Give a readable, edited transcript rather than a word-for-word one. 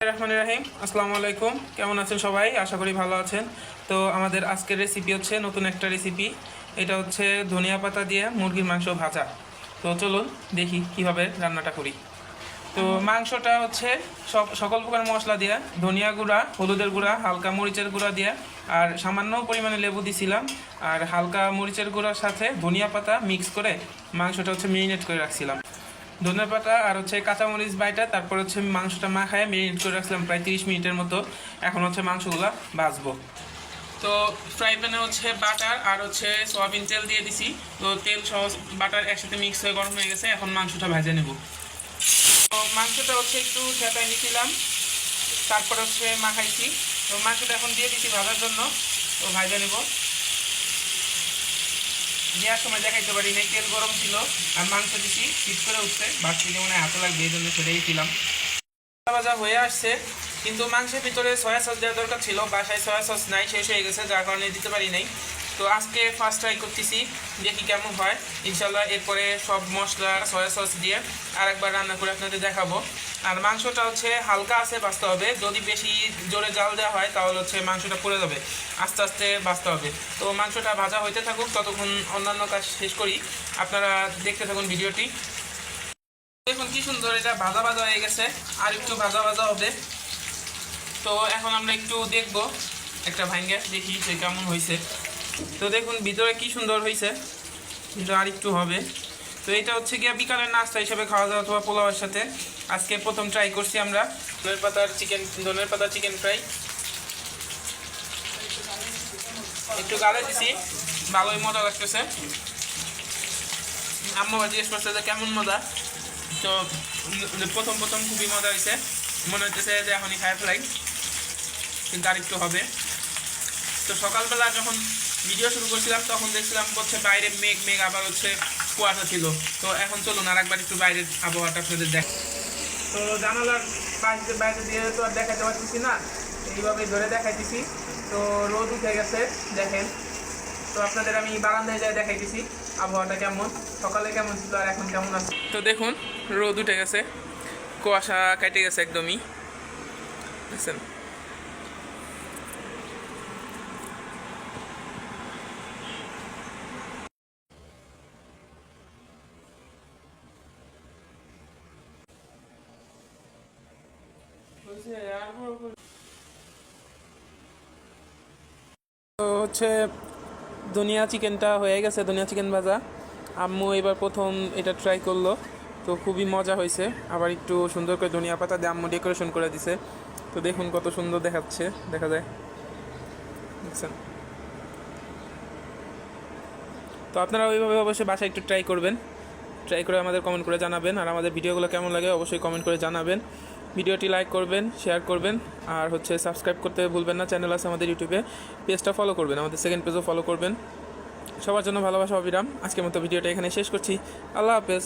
রহমান রাহিম, আসসালামু আলাইকুম। কেমন আছেন সবাই? আশা করি ভালো আছেন। তো আমাদের আজকের রেসিপি হচ্ছে নতুন একটা রেসিপি। এটা হচ্ছে ধনিয়া পাতা দিয়ে মুরগির মাংস ভাজা। তো চলুন দেখি কিভাবে রান্নাটা করি। তো মাংসটা হচ্ছে সকল প্রকার মশলা দিয়ে, ধনিয়া গুঁড়া, হলুদের গুঁড়া, হালকা মরিচের গুঁড়া দিয়ে আর সামান্য পরিমাণে লেবু দিছিলাম। আর হালকা মরিচের গুঁড়ার সাথে ধনিয়া পাতা মিক্স করে মাংসটা হচ্ছে মেরিনেট করে রাখছিলাম। ধনেপাতা আর হচ্ছে কাঁচামরিচ বাইটা, তারপর হচ্ছে মাংসটা মাখায় মেরিনেট করে রাখছিলাম প্রায় 30 মিনিটের মতো। এখন হচ্ছে মাংসগুলো ভাজবো। তো ফ্রাই প্যানে হচ্ছে বাটার আর হচ্ছে সয়াবিন তেল দিয়ে দিছি। তো তেল সহ বাটার একসাথে মিক্স হয়ে গরম হয়ে গেছে, এখন মাংসটা ভেজে নেব। তো মাংসটা হচ্ছে একটু ছেঁকায় নিয়েছিলাম, তারপর হচ্ছে মাখাইছি। তো মাংসটা এখন দিয়ে দিছি ভাজার জন্য। তো ভেজে নেব। দেওয়ার সময় দেখাইতে পারি নাই, তেল গরম ছিল আর মাংস দিছি শীত করে উঠছে, বাড়তি যেমন হাতে লাগবে এই জন্য সেটাই ছিলাম। ভাজা হয়ে আসছে, কিন্তু মাংসের ভিতরে সয়া সস দেওয়ার দরকার ছিল। বাসায় সয়া সস নাই, শেষ হয়ে গেছে, যার কারণে দিতে পারি নাই। তো আজকে ফার্স্ট ট্রাই করতেছি, দেখি কেমন হয়। ইনশাল্লাহ এরপরে সব মশলা সয়া সস দিয়ে আরেকবার রান্না করে আপনাদের দেখাবো। আর মাংসটা হচ্ছে হালকা আছে বাঁচতে হবে, যদি বেশি জোরে জাল দেওয়া হয় তাহলে হচ্ছে মাংসটা পুড়ে যাবে। আস্তে আস্তে বাঁচতে হবে। তো মাংসটা ভাজা হইতে থাকুক, ততক্ষণ অন্যান্য কাজ শেষ করি। আপনারা দেখতে থাকুন ভিডিওটি। দেখুন কি সুন্দর এটা ভাজা ভাজা হয়ে গেছে, আর একটু ভাজা ভাজা হবে। তো এখন আমরা একটু দেখব, একটা ভাঙ্গে দেখি যে কেমন হয়েছে। তো দেখুন ভিতরে কি সুন্দর হয়েছে, কিন্তু আর একটু হবে। তো এটা হচ্ছে গিয়ে বিকালের নাস্তা হিসেবে খাওয়া দাওয়া অথবা পোলাওয়ের সাথে আজকে প্রথম ট্রাই করছি আমরা। ধনের পাতার চিকেন ফ্রাই একটু গালে দিছি, ভালোই মজা লাগতেছে। আম্মা জিজ্ঞেস করছে যে কেমন মজা। তো প্রথম প্রথম খুবই মজা হয়েছে, মনে হচ্ছে যে এখনই খায় ফেলাই, কিন্তু আর একটু হবে। তো সকালবেলা যখন ভিডিও শুরু করছিলাম তখন দেখছিলাম হচ্ছে বাইরে মেঘ মেঘ, আবার হচ্ছে কুয়াশা ছিল। তো এখন চলুন আর একবার একটু বাইরের আবহাওয়াটা আপনাদের দেখ। তো জানালার পাশে বাইরে দিয়ে তো আর দেখাতে পারতেছি না, এইভাবে ধরে দেখাইতেছি। তো রোদ উঠে গেছে দেখেন। তো আপনাদের আমি বারান্দায় যাই দেখাইতেছি আবহাওয়াটা কেমন, সকালে কেমন ছিল আর এখন কেমন আছে। তো দেখুন রোদ উঠে গেছে, কুয়াশা কেটে গেছে একদমই, বুঝছেন। তো হচ্ছে ধনিয়া চিকেনটা হয়ে গেছে, ধনিয়া চিকেন ভাজা। আম্মু এবার প্রথম এটা ট্রাই করলো, তো খুবই মজা হয়েছে। আবার একটু সুন্দর করে ধনিয়া পাতা দিয়ে আম্মু ডেকোরেশন করে দিছে। তো দেখুন কত সুন্দর দেখাচ্ছে, দেখা যায়, বুঝছেন। তো আপনারা ওইভাবে অবশ্যই বাসায় একটু ট্রাই করবেন, ট্রাই করে আমাদের কমেন্ট করে জানাবেন। আর আমাদের ভিডিওগুলো কেমন লাগে অবশ্যই কমেন্ট করে জানাবেন। ভিডিওটি লাইক করবেন, শেয়ার করবেন, আর হচ্ছে সাবস্ক্রাইব করতে ভুলবেন না। চ্যানেল আছে আমাদের ইউটিউবে, পেজটা ফলো করবেন, আমাদের সেকেন্ড পেজও ফলো করবেন। সবার জন্য ভালোবাসা অবিরাম। আজকের মতো ভিডিওটা এখানে শেষ করছি। আল্লাহ হাফেজ।